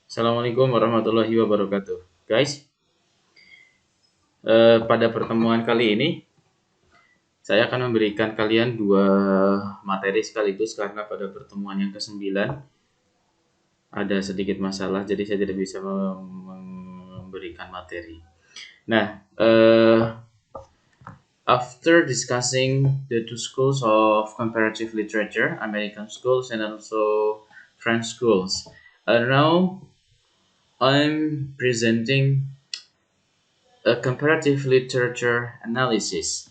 Assalamualaikum warahmatullahi wabarakatuh. Guys, pada pertemuan kali ini saya akan memberikan kalian dua materi sekaligus karena pada pertemuan yang ke-9 ada sedikit masalah, jadi saya tidak bisa memberikan materi. Nah, after discussing the two schools of comparative literature, American schools and also French schools, now I'm presenting a comparative literature analysis.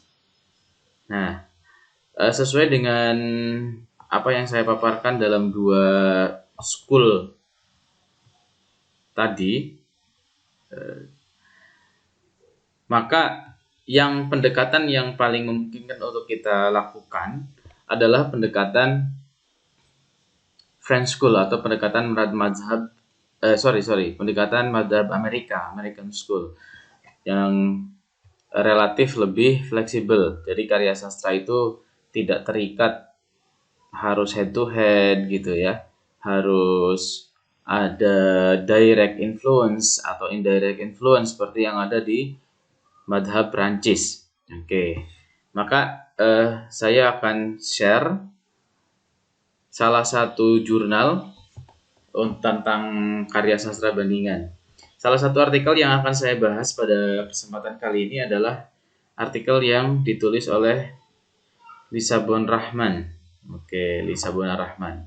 Nah, sesuai dengan apa yang saya paparkan dalam dua school tadi, maka pendekatan yang paling memungkinkan untuk kita lakukan adalah pendekatan French school atau pendekatan pendekatan madhab American school yang relatif lebih fleksibel. Jadi karya sastra itu tidak terikat harus head to head gitu ya. Harus ada direct influence atau indirect influence seperti yang ada di madhab Prancis. Oke. Maka saya akan share salah satu jurnal tentang karya sastra bandingan. Salah satu artikel yang akan saya bahas pada kesempatan kali ini adalah artikel yang ditulis oleh Lisa Bon Rahman. Oke, Lisa Bon Rahman.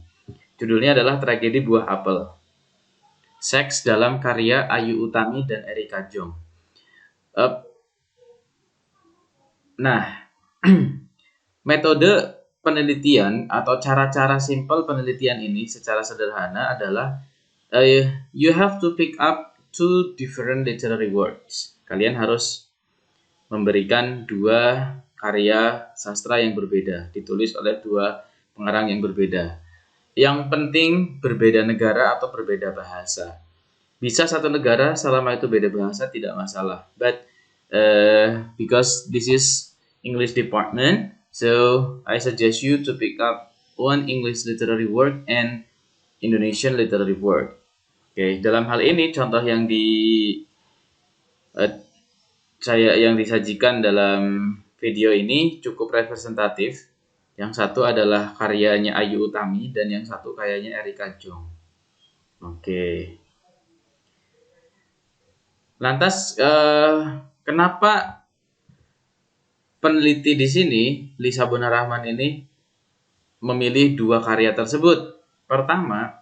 Judulnya adalah Tragedi Buah Apel. Seks dalam karya Ayu Utami dan Erika Jong. Nah, metode penelitian atau cara-cara simpel penelitian ini secara sederhana adalah you have to pick up two different literary works. Kalian harus memberikan dua karya sastra yang berbeda, ditulis oleh dua pengarang yang berbeda. Yang penting berbeda negara atau berbeda bahasa. Bisa satu negara selama itu beda bahasa tidak masalah. But because this is English department, so I suggest you to pick up one English literary work and Indonesian literary work. Oke, dalam hal ini contoh yang yang disajikan dalam video ini cukup representatif. Yang satu adalah karyanya Ayu Utami dan yang satu karyanya Erika Jong. Oke. Lantas kenapa peneliti di sini Lisa Bon Rahman ini memilih dua karya tersebut? Pertama,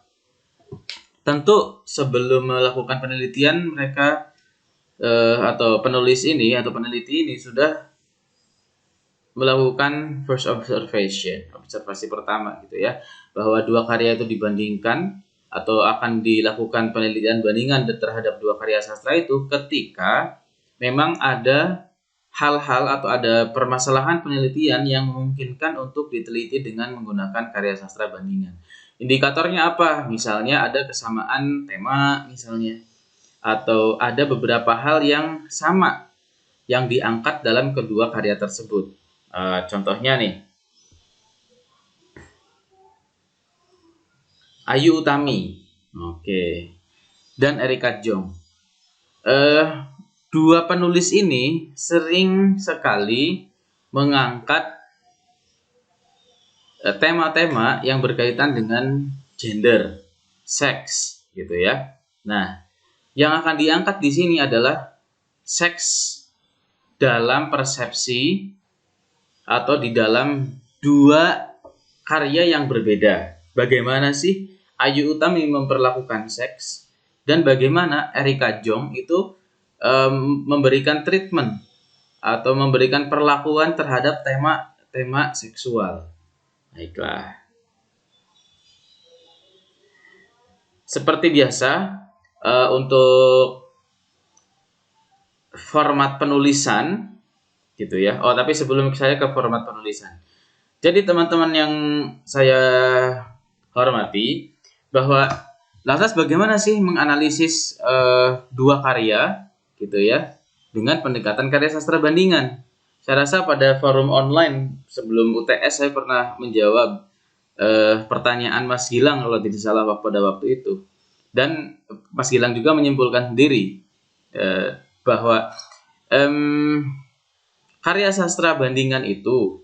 tentu sebelum melakukan penelitian mereka atau penulis ini atau peneliti ini sudah melakukan first observasi pertama gitu ya, bahwa dua karya itu dibandingkan atau akan dilakukan penelitian bandingan terhadap dua karya sastra itu ketika memang ada hal-hal atau ada permasalahan penelitian yang memungkinkan untuk diteliti dengan menggunakan karya sastra bandingan. Indikatornya apa? Misalnya ada kesamaan tema misalnya, atau ada beberapa hal yang sama yang diangkat dalam kedua karya tersebut. Contohnya nih, Ayu Utami, oke, dan Erika Jong. Dua penulis ini sering sekali mengangkat tema-tema yang berkaitan dengan gender, seks, gitu ya. Nah, yang akan diangkat di sini adalah seks dalam persepsi atau di dalam dua karya yang berbeda. Bagaimana sih Ayu Utami memperlakukan seks dan bagaimana Erika Jong itu memberikan treatment atau memberikan perlakuan terhadap tema seksual. Baiklah. Seperti biasa, untuk format penulisan gitu ya. Oh, tapi sebelum saya ke format penulisan. Jadi teman-teman yang saya hormati, bahwa lantas bagaimana sih menganalisis dua karya gitu ya dengan pendekatan karya sastra bandingan. Saya rasa pada forum online sebelum UTS saya pernah menjawab pertanyaan Mas Gilang kalau tidak salah pada waktu itu. Dan Mas Gilang juga menyimpulkan sendiri bahwa karya sastra bandingan itu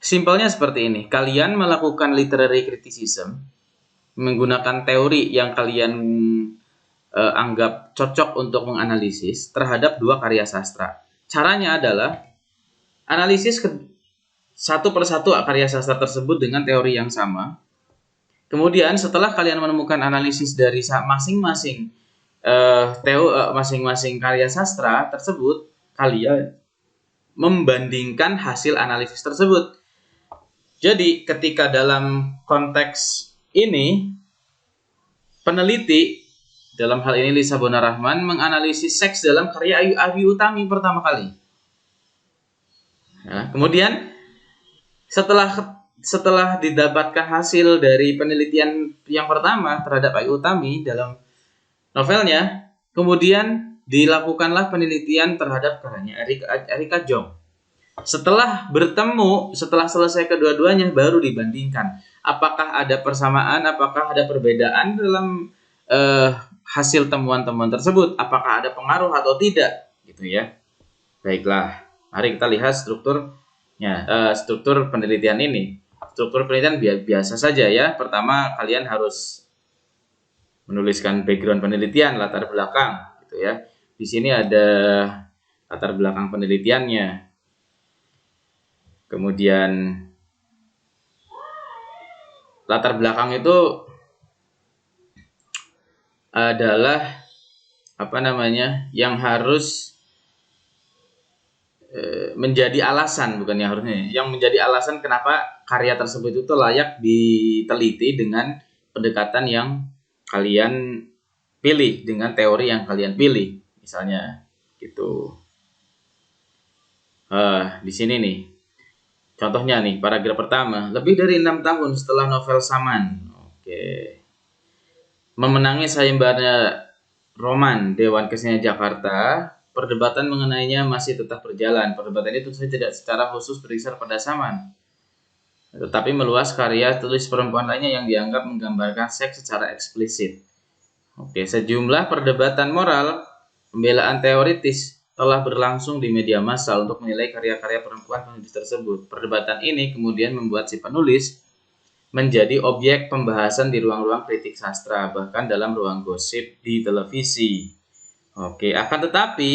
simpelnya seperti ini. Kalian melakukan literary criticism menggunakan teori yang kalian anggap cocok untuk menganalisis terhadap dua karya sastra. Caranya adalah analisis satu persatu karya sastra tersebut dengan teori yang sama. Kemudian setelah kalian menemukan analisis dari masing-masing masing-masing karya sastra tersebut, kalian membandingkan hasil analisis tersebut. Jadi ketika dalam konteks ini, peneliti dalam hal ini Lisa Bonarahman menganalisis seks dalam karya Ayu Utami pertama kali. Nah, kemudian setelah didapatkan hasil dari penelitian yang pertama terhadap Ayu Utami dalam novelnya, kemudian dilakukanlah penelitian terhadap karyanya Erika Jong. Setelah selesai kedua-duanya, baru dibandingkan apakah ada persamaan, apakah ada perbedaan dalam hasil temuan-temuan tersebut, apakah ada pengaruh atau tidak, gitu ya. Baiklah, mari kita lihat struktur penelitian ini. Struktur penelitian biasa saja ya. Pertama, kalian harus menuliskan background penelitian, latar belakang, gitu ya. Di sini ada latar belakang penelitiannya. Kemudian latar belakang itu adalah yang harus menjadi alasan, bukan yang harusnya, yang menjadi alasan kenapa karya tersebut itu layak diteliti dengan pendekatan yang kalian pilih, dengan teori yang kalian pilih, misalnya gitu. Di sini nih contohnya nih, paragraf pertama. Lebih dari 6 tahun setelah novel Saman, memenangi sayembara roman Dewan Kesenian Jakarta, perdebatan mengenainya masih tetap berjalan. Perdebatan itu tidak secara khusus berkisar pada Saman, tetapi meluas karya tulis perempuan lainnya yang dianggap menggambarkan seks secara eksplisit. Sejumlah perdebatan moral, pembelaan teoritis telah berlangsung di media massa untuk menilai karya-karya perempuan penulis tersebut. Perdebatan ini kemudian membuat si penulis menjadi objek pembahasan di ruang-ruang kritik sastra, bahkan dalam ruang gosip di televisi. Akan tetapi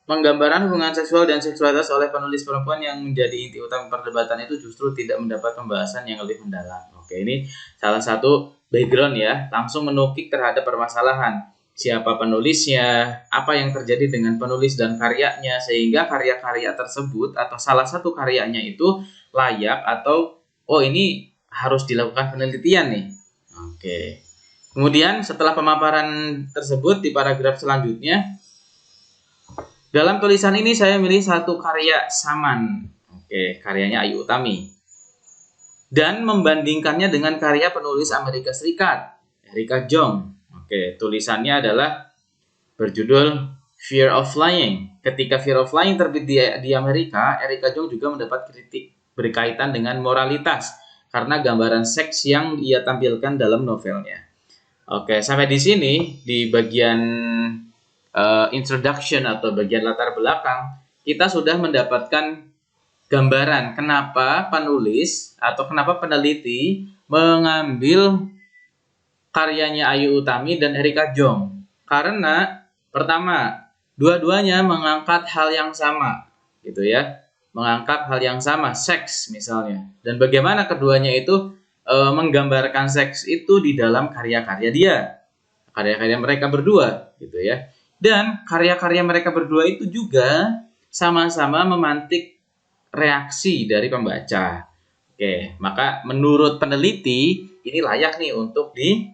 penggambaran hubungan seksual dan seksualitas oleh penulis perempuan yang menjadi inti utama perdebatan itu justru tidak mendapat pembahasan yang lebih mendalam. Ini salah satu background ya, langsung menukik terhadap permasalahan. Siapa penulisnya, apa yang terjadi dengan penulis dan karyanya, sehingga karya-karya tersebut atau salah satu karyanya itu layak atau ini harus dilakukan penelitian nih. Kemudian setelah pemaparan tersebut di paragraf selanjutnya, dalam tulisan ini saya milih satu karya Saman, karyanya Ayu Utami, dan membandingkannya dengan karya penulis Amerika Serikat, Erika Jong. Tulisannya adalah berjudul Fear of Flying. Ketika Fear of Flying terbit di Amerika, Erika Jong juga mendapat kritik berkaitan dengan moralitas karena gambaran seks yang ia tampilkan dalam novelnya. Sampai di sini di bagian introduction atau bagian latar belakang, kita sudah mendapatkan gambaran kenapa penulis atau kenapa peneliti mengambil karyanya Ayu Utami dan Erika Jong. Karena pertama, dua-duanya mengangkat hal yang sama, gitu ya. Mengangkat hal yang sama, seks misalnya. Dan bagaimana keduanya itu menggambarkan seks itu di dalam karya-karya dia. Karya-karya mereka berdua, gitu ya. Dan karya-karya mereka berdua itu juga sama-sama memantik reaksi dari pembaca. Maka menurut peneliti ini layak nih untuk diteliti.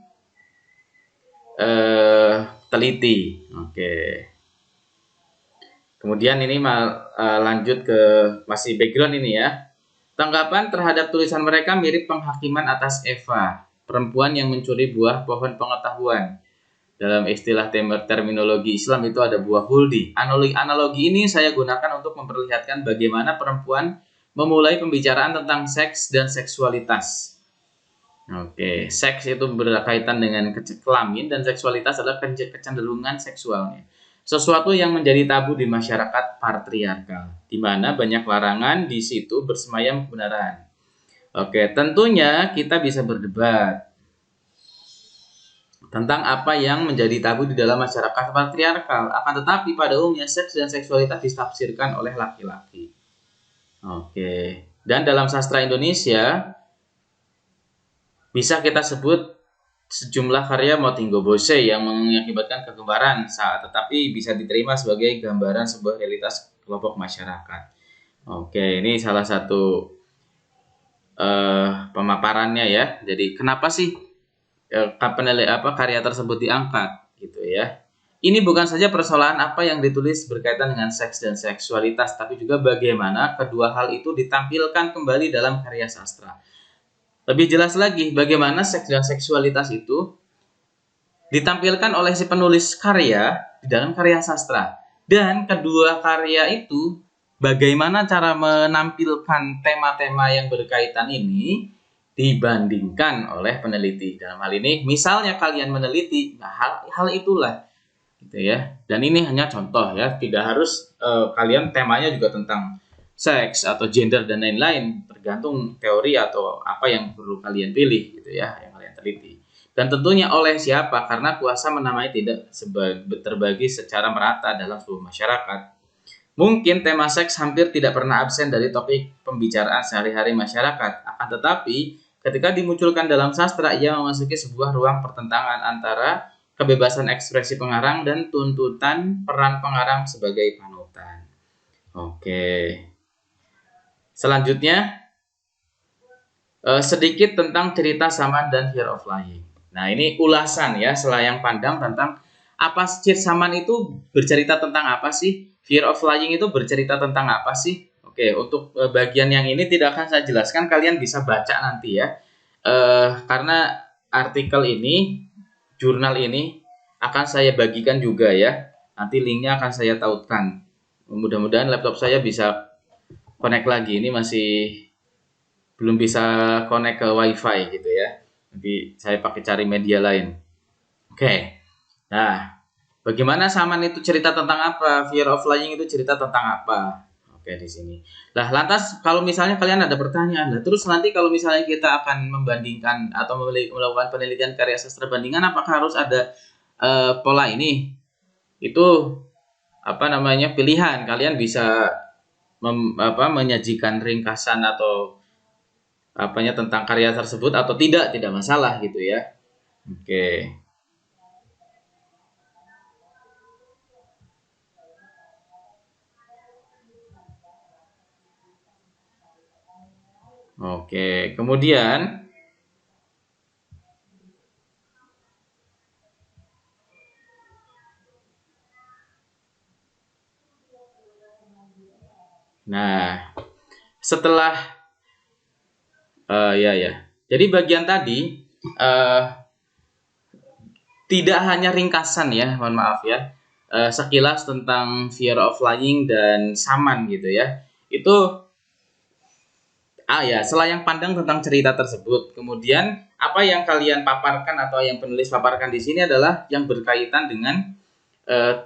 Kemudian ini lanjut ke masih background ini ya. Tanggapan terhadap tulisan mereka mirip penghakiman atas Eva, perempuan yang mencuri buah pohon pengetahuan. Dalam istilah terminologi Islam itu ada buah huldi. Analogi ini saya gunakan untuk memperlihatkan bagaimana perempuan memulai pembicaraan tentang seks dan seksualitas. Oke, seks itu berkaitan dengan kelamin dan seksualitas adalah kecenderungan seksualnya. Sesuatu yang menjadi tabu di masyarakat patriarkal, di mana banyak larangan di situ bersemayam kebenaran. Oke, tentunya kita bisa berdebat tentang apa yang menjadi tabu di dalam masyarakat patriarkal. Akan tetapi pada umumnya seks dan seksualitas ditafsirkan oleh laki-laki. Oke, dan dalam sastra Indonesia bisa kita sebut sejumlah karya Motinggo Bose yang mengakibatkan kegemaran saat tetapi bisa diterima sebagai gambaran sebuah realitas kelompok masyarakat. Oke, ini salah satu pemaparannya ya. Jadi kenapa sih karya tersebut diangkat gitu ya? Ini bukan saja persoalan apa yang ditulis berkaitan dengan seks dan seksualitas, tapi juga bagaimana kedua hal itu ditampilkan kembali dalam karya sastra. Lebih jelas lagi, bagaimana seks dan seksualitas itu ditampilkan oleh si penulis karya di dalam karya sastra. Dan kedua karya itu, bagaimana cara menampilkan tema-tema yang berkaitan ini dibandingkan oleh peneliti. Dalam hal ini, misalnya kalian meneliti, nah hal itulah gitu ya. Dan ini hanya contoh ya, tidak harus kalian temanya juga tentang seks atau gender dan lain-lain, tergantung teori atau apa yang perlu kalian pilih gitu ya, yang kalian teliti. Dan tentunya oleh siapa, karena kuasa menamai tidak terbagi secara merata dalam seluruh masyarakat. Mungkin tema seks hampir tidak pernah absen dari topik pembicaraan sehari-hari masyarakat, akan tetapi ketika dimunculkan dalam sastra, ia memasuki sebuah ruang pertentangan antara kebebasan ekspresi pengarang dan tuntutan peran pengarang sebagai panutan. Oke. Selanjutnya, sedikit tentang cerita Saman dan Fear of Flying. Nah, ini ulasan ya, selayang pandang tentang apa cerita Saman itu bercerita tentang apa sih? Fear of Flying itu bercerita tentang apa sih? Oke, untuk bagian yang ini tidak akan saya jelaskan, kalian bisa baca nanti ya. Karena artikel ini, jurnal ini akan saya bagikan juga ya. Nanti linknya akan saya tautkan. Mudah-mudahan laptop saya bisa connect lagi. Ini masih belum bisa connect ke WiFi gitu ya. Nanti saya pakai cari media lain. Oke. Nah, bagaimana Saman itu cerita tentang apa? Fear of Flying itu cerita tentang apa? Oke, di sini. Nah, lantas kalau misalnya kalian ada pertanyaan, nah, terus nanti kalau misalnya kita akan membandingkan atau melakukan penelitian karya sastra bandingan, apakah harus ada pola ini? Itu apa namanya, pilihan. Kalian bisa menyajikan ringkasan atau apanya tentang karya tersebut atau tidak masalah gitu ya. Oke. Oke, kemudian nah, setelah ya. Jadi bagian tadi tidak hanya ringkasan ya, mohon maaf ya. Sekilas tentang Fear of Flying dan Saman gitu ya. Itu ya, selayang pandang tentang cerita tersebut. Kemudian apa yang kalian paparkan atau yang penulis paparkan di sini adalah yang berkaitan dengan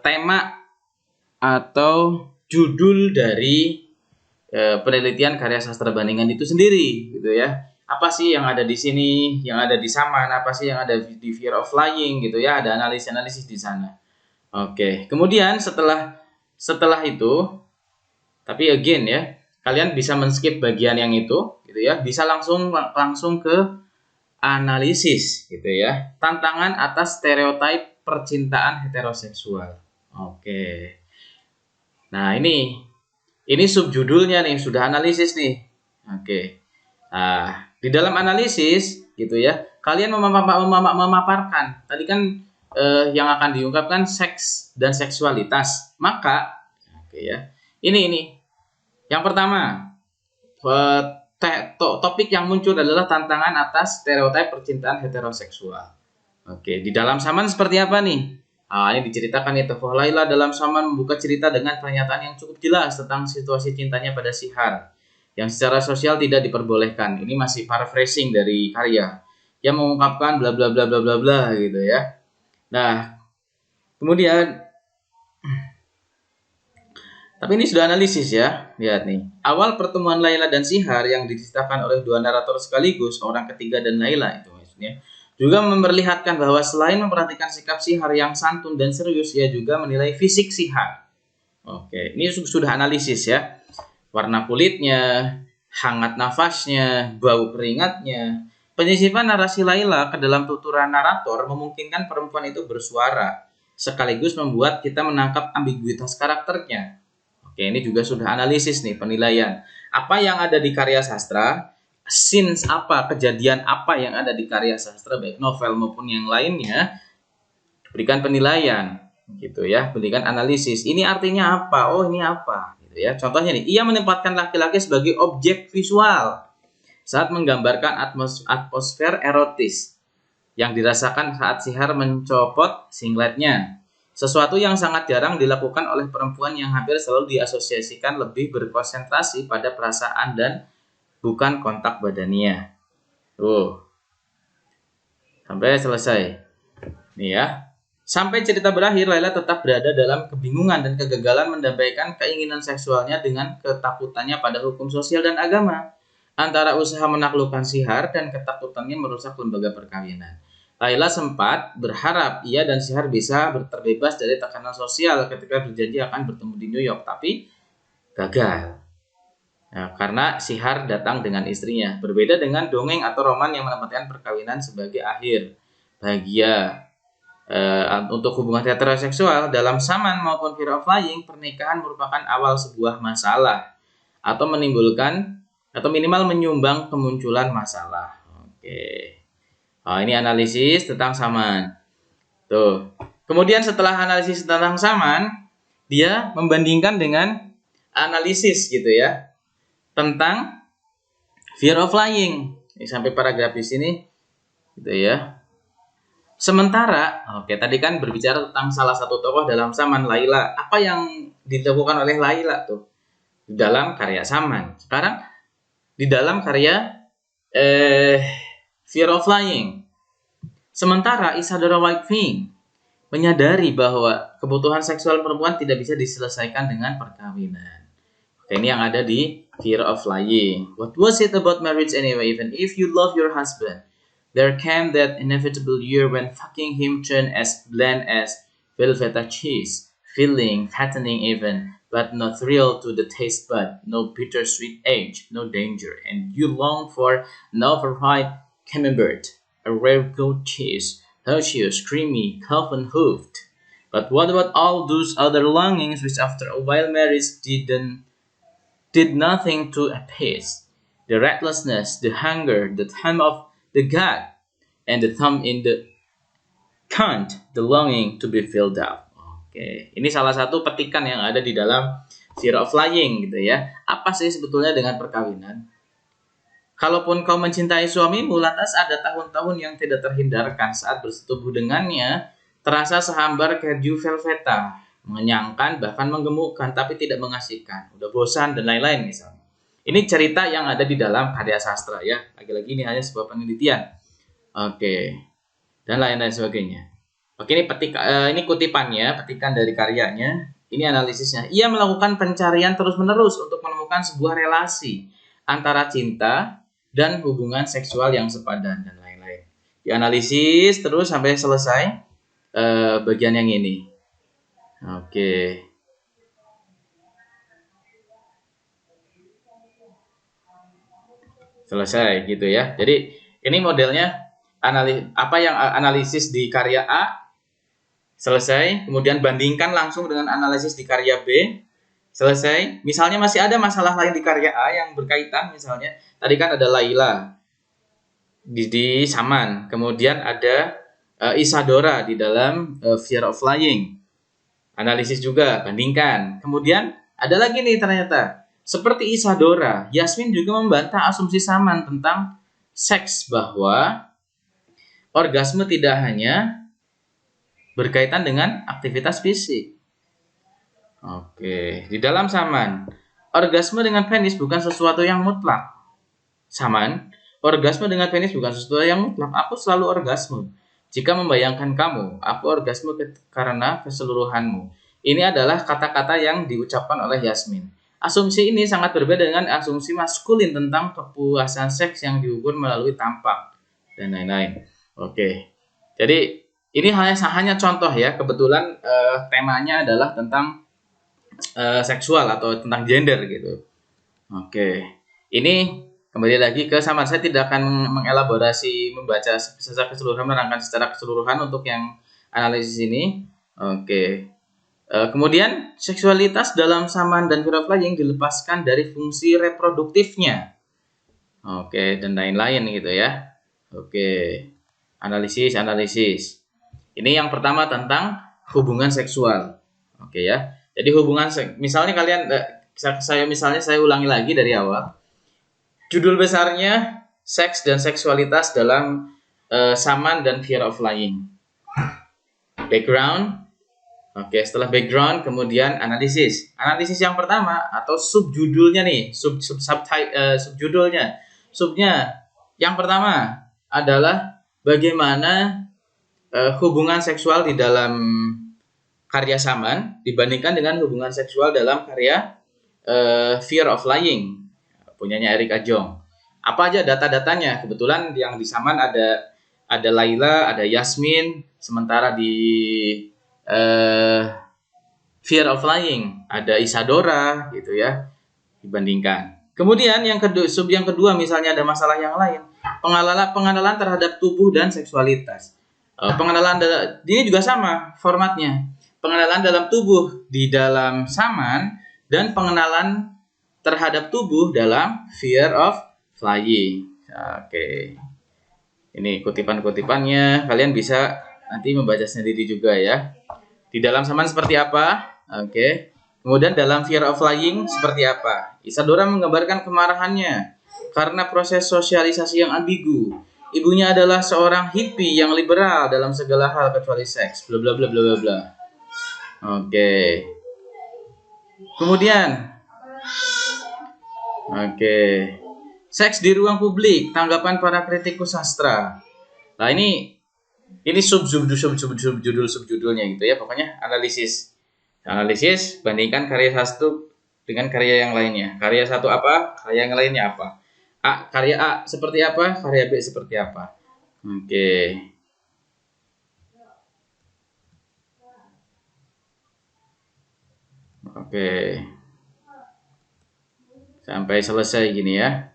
tema atau judul dari penelitian karya sastra bandingan itu sendiri gitu ya. Apa sih yang ada di sini, yang ada di Saman, apa sih yang ada di Fear of Flying gitu ya, ada analisis-analisis di sana. Oke, kemudian setelah itu, tapi again ya, kalian bisa men-skip bagian yang itu gitu ya, bisa langsung ke analisis gitu ya. Tantangan atas stereotip percintaan heteroseksual. Oke. Nah, ini subjudulnya nih, sudah analisis nih. Oke. Nah, di dalam analisis gitu ya, kalian memaparkan. Tadi kan yang akan diungkapkan seks dan seksualitas. Maka, oke ya. Ini. Yang pertama, topik yang muncul adalah tantangan atas stereotip percintaan heteroseksual. Oke, di dalam Saman seperti apa nih? Ini diceritakan ya, tokoh Laila dalam Saman membuka cerita dengan pernyataan yang cukup jelas tentang situasi cintanya pada Sihar yang secara sosial tidak diperbolehkan. Ini masih paraphrasing dari karya. yang mengungkapkan bla bla bla bla bla bla gitu ya. Nah, kemudian tapi ini sudah analisis ya. Lihat nih. Awal pertemuan Laila dan Sihar yang diceritakan oleh dua narator sekaligus, orang ketiga dan Laila itu maksudnya, juga memperlihatkan bahwa selain memperhatikan sikap Sihar yang santun dan serius, ia juga menilai fisik Sihar. Oke, ini sudah analisis ya. Warna kulitnya, hangat nafasnya, bau keringatnya. Penyisipan narasi Laila ke dalam tuturan narator memungkinkan perempuan itu bersuara, sekaligus membuat kita menangkap ambiguitas karakternya. Oke, ini juga sudah analisis nih, penilaian. Apa yang ada di karya sastra, scenes apa, kejadian apa yang ada di karya sastra, baik novel maupun yang lainnya, berikan penilaian, gitu ya, berikan analisis. Ini artinya apa? Oh, ini apa? Gitu ya. Contohnya nih, ia menempatkan laki-laki sebagai objek visual saat menggambarkan atmosfer erotis yang dirasakan saat Sihar mencopot singletnya. Sesuatu yang sangat jarang dilakukan oleh perempuan yang hampir selalu diasosiasikan lebih berkonsentrasi pada perasaan dan bukan kontak badannya. Tuh, sampai selesai. Nih ya. Sampai cerita berakhir, Laila tetap berada dalam kebingungan dan kegagalan mendamaikan keinginan seksualnya dengan ketakutannya pada hukum sosial dan agama. Antara usaha menaklukkan Sihar dan ketakutannya merusak lembaga perkawinan. Laila sempat berharap ia dan Sihar bisa terbebas dari tekanan sosial ketika berjanji akan bertemu di New York, tapi gagal. Nah, karena Sihar datang dengan istrinya. Berbeda dengan dongeng atau roman yang menempatkan perkawinan sebagai akhir bahagia. Untuk hubungan heteroseksual dalam Saman maupun Fear of Flying, pernikahan merupakan awal sebuah masalah atau menimbulkan atau minimal menyumbang kemunculan masalah. Oke. Oh, ini analisis tentang Saman. Tuh. Kemudian setelah analisis tentang Saman, dia membandingkan dengan analisis gitu ya tentang Fear of Flying. Ini sampai paragraf di sini gitu ya. Sementara, oke, tadi kan berbicara tentang salah satu tokoh dalam Saman, Laila. Apa yang dilakukan oleh Laila tuh di dalam karya Saman? Sekarang di dalam karya Fear of Flying. Sementara Isadora Wilding menyadari bahwa kebutuhan seksual perempuan tidak bisa diselesaikan dengan perkawinan. Oke, ini yang ada di Fear of Flying. What was it about marriage anyway? Even if you love your husband, there came that inevitable year when fucking him turned as bland as Velveeta cheese, filling, fattening even, but not real to the taste bud, no bittersweet age, no danger, and you long for an overripe camembert, a rare goat cheese, hershey's, creamy, cloven-hoofed. But what about all those other longings which after a while marriage did nothing to appease? The restlessness, the hunger, the time of the God, and the thumb in the cunt, the longing to be filled up. Oke, ini salah satu petikan yang ada di dalam Fear of Flying gitu ya. Apa sih sebetulnya dengan perkawinan? Kalaupun kau mencintai suamimu, lantas ada tahun-tahun yang tidak terhindarkan saat bersetubuh dengannya, terasa sehambar keju Velveeta, mengenyangkan bahkan menggemukkan tapi tidak mengasihkan, udah bosan dan lain-lain misalnya. Ini cerita yang ada di dalam karya sastra ya. Lagi-lagi ini hanya sebuah penelitian. Oke. Dan lain-lain sebagainya. Oke, ini kutipannya, petikan dari karyanya. Ini analisisnya. Ia melakukan pencarian terus-menerus untuk menemukan sebuah relasi antara cinta dan hubungan seksual yang sepadan dan lain-lain. Dianalisis terus sampai selesai bagian yang ini. Oke. Selesai gitu ya. Jadi ini modelnya analisis di karya A selesai, kemudian bandingkan langsung dengan analisis di karya B selesai. Misalnya masih ada masalah lain di karya A yang berkaitan, misalnya tadi kan ada Laila di Saman, kemudian ada Isadora di dalam Fear of Flying. Analisis juga, bandingkan. Kemudian ada lagi nih ternyata, seperti Isadora, Yasmin juga membantah asumsi Saman tentang seks, bahwa orgasme tidak hanya berkaitan dengan aktivitas fisik. Oke, di dalam Saman, orgasme dengan penis bukan sesuatu yang mutlak. Saman Orgasme dengan penis bukan sesuatu yang mutlak. Aku selalu orgasme. Jika membayangkan kamu, aku orgasme karena keseluruhanmu. Ini adalah kata-kata yang diucapkan oleh Yasmin. Asumsi ini sangat berbeda dengan asumsi maskulin tentang kepuasan seks yang diukur melalui tampak dan lain-lain. Oke. Jadi ini hanya contoh ya. Kebetulan temanya adalah tentang seksual atau tentang gender gitu. Oke. Ini kembali lagi ke sama. Saya tidak akan mengelaborasi membaca secara keseluruhan, menerangkan secara keseluruhan untuk yang analisis ini. Oke. Kemudian seksualitas dalam saman dan fear of flying dilepaskan dari fungsi reproduktifnya. Oke, dan lain-lain gitu ya. Oke. Analisis. Ini yang pertama tentang hubungan seksual. Oke ya. Jadi hubungan misalnya kalian saya ulangi lagi dari awal. Judul besarnya seks dan seksualitas dalam saman dan fear of flying. Background. Oke, setelah background kemudian analisis. Analisis yang pertama atau subjudulnya nih, subjudulnya. Subnya yang pertama adalah bagaimana hubungan seksual di dalam karya saman dibandingkan dengan hubungan seksual dalam karya Fear of Flying punyanya Eric Ajong. Apa aja data-datanya? Kebetulan yang di saman ada Laila, ada Yasmin, sementara di Fear of Flying ada Isadora gitu ya, dibandingkan. Kemudian yang kedua misalnya ada masalah yang lain, pengenalan terhadap tubuh dan seksualitas. Pengenalan ini juga sama formatnya. Pengenalan dalam tubuh di dalam saman dan pengenalan terhadap tubuh dalam Fear of Flying. Oke. Ini kutipan-kutipannya, kalian bisa nanti membaca sendiri juga ya. Di dalam saman seperti apa? Oke. Kemudian dalam Fear of Flying seperti apa? Isadora menggambarkan kemarahannya karena proses sosialisasi yang ambigu. Ibunya adalah seorang hippie yang liberal dalam segala hal kecuali seks. Bla bla bla bla bla bla. Oke. Kemudian seks di ruang publik, tanggapan para kritikus sastra. Nah, ini subjudulnya gitu ya. Pokoknya analisis bandingkan karya satu dengan karya yang lainnya. Karya satu apa, karya yang lainnya apa. Karya A seperti apa, karya B seperti apa. Oke. Sampai selesai gini ya.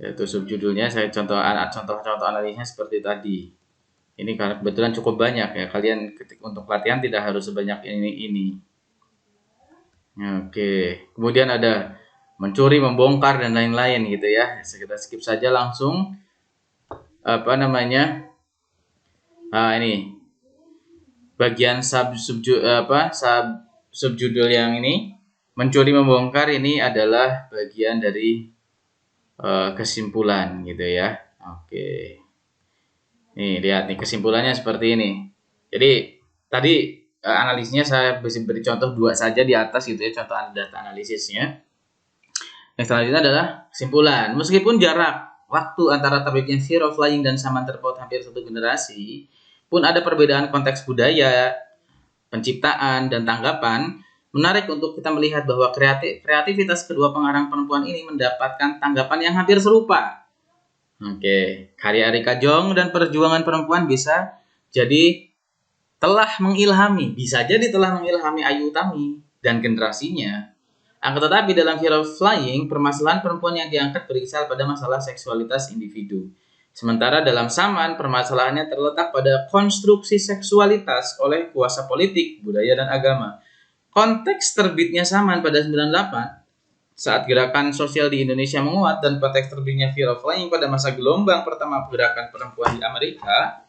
Yaitu subjudulnya saya contoh analisnya seperti tadi. Ini karena kebetulan cukup banyak ya. Kalian untuk latihan tidak harus sebanyak ini. Oke. Kemudian ada mencuri, membongkar dan lain-lain gitu ya. Kita skip saja langsung. Ini bagian subjudul yang ini, mencuri membongkar, ini adalah bagian dari kesimpulan gitu ya. Oke. Nih lihat nih kesimpulannya seperti ini. Jadi tadi analisnya saya beri contoh 2 saja di atas gitu ya, contoh data analisisnya. Yang selanjutnya adalah kesimpulan. Meskipun jarak waktu antara terbitnya Fear of Flying dan Saman terpaut hampir 1 generasi, pun ada perbedaan konteks budaya, penciptaan, dan tanggapan. Menarik untuk kita melihat bahwa kreativitas kedua pengarang perempuan ini mendapatkan tanggapan yang hampir serupa. Oke, karya Eric Ajong dan perjuangan perempuan bisa jadi telah mengilhami Ayu Utami dan generasinya. Akan tetapi dalam Fear of Flying, permasalahan perempuan yang diangkat berkisar pada masalah seksualitas individu. Sementara dalam Saman, permasalahannya terletak pada konstruksi seksualitas oleh kuasa politik, budaya, dan agama. Konteks terbitnya Saman pada 98, saat gerakan sosial di Indonesia menguat, dan konteks terbitnya Fear of Flying pada masa gelombang pertama gerakan perempuan di Amerika,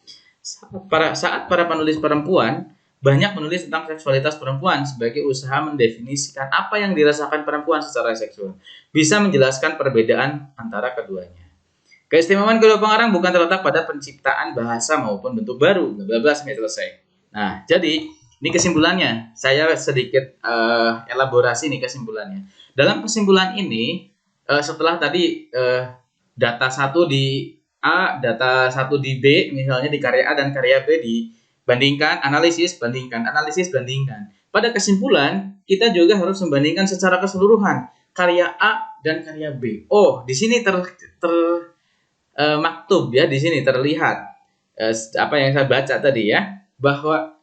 saat para penulis perempuan banyak menulis tentang seksualitas perempuan sebagai usaha mendefinisikan apa yang dirasakan perempuan secara seksual, bisa menjelaskan perbedaan antara keduanya. Keistimewaan kedua pengarang bukan terletak pada penciptaan bahasa maupun bentuk baru. Bla bla sampai selesai. Nah, jadi ini kesimpulannya. Saya sedikit elaborasi nih kesimpulannya. Dalam kesimpulan ini, setelah tadi data satu di A, data satu di B, misalnya di karya A dan karya B dibandingkan, analisis, bandingkan, analisis, bandingkan. Pada kesimpulan, kita juga harus membandingkan secara keseluruhan karya A dan karya B. Oh, di sini maktub ya, di sini terlihat apa yang saya baca tadi ya, bahwa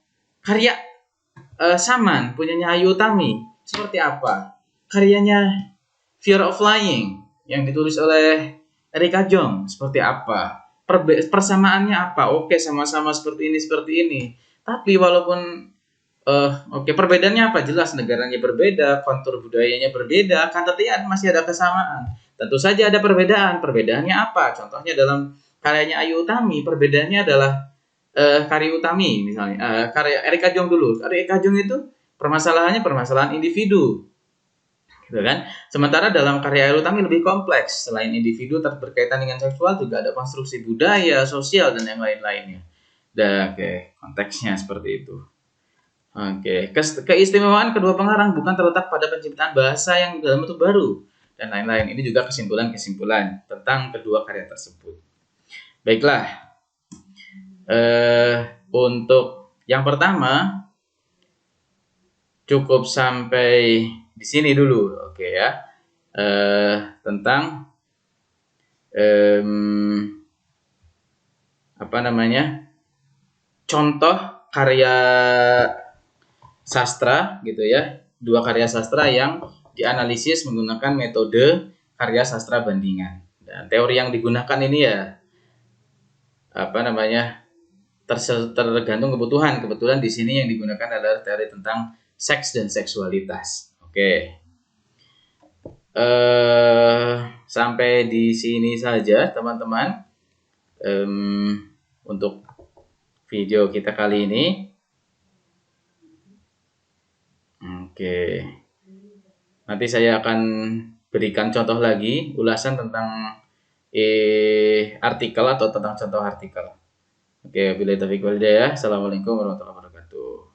karya Saman punyanya Ayu Utami seperti apa? Karyanya Fear of Flying yang ditulis oleh Erika Jong seperti apa? Persamaannya apa? Oke, sama-sama seperti ini. Tapi walaupun oke, perbedaannya apa? Jelas negaranya berbeda, kontur budayanya berbeda, kan tapi masih ada kesamaan. Tentu saja ada perbedaan. Perbedaannya apa? Contohnya dalam karyanya Ayu Utami, perbedaannya adalah karya Utami misalnya. Karya Erika Jong dulu. Karya Erika Jong itu permasalahannya permasalahan individu. Gitu kan? Sementara dalam karya Ayu Utami lebih kompleks. Selain individu berkaitan dengan seksual juga ada konstruksi budaya, sosial dan yang lain-lainnya. Dan konteksnya seperti itu. Oke, keistimewaan kedua pengarang bukan terletak pada penciptaan bahasa yang dalam bentuk baru dan lain-lain. Ini juga kesimpulan-kesimpulan tentang kedua karya tersebut. Baiklah, untuk yang pertama cukup sampai di sini dulu, oke ya. Tentang apa namanya? Contoh karya sastra gitu ya, dua karya sastra yang dianalisis menggunakan metode karya sastra bandingan. Dan teori yang digunakan ini ya apa namanya tergantung kebutuhan. Kebetulan di sini yang digunakan adalah teori tentang seks dan seksualitas. Oke. Sampai di sini saja teman-teman untuk video kita kali ini. Oke. Nanti saya akan berikan contoh lagi, ulasan tentang artikel atau tentang contoh artikel. Oke, wabillahi taufiq wal hidayah. Assalamualaikum warahmatullahi wabarakatuh.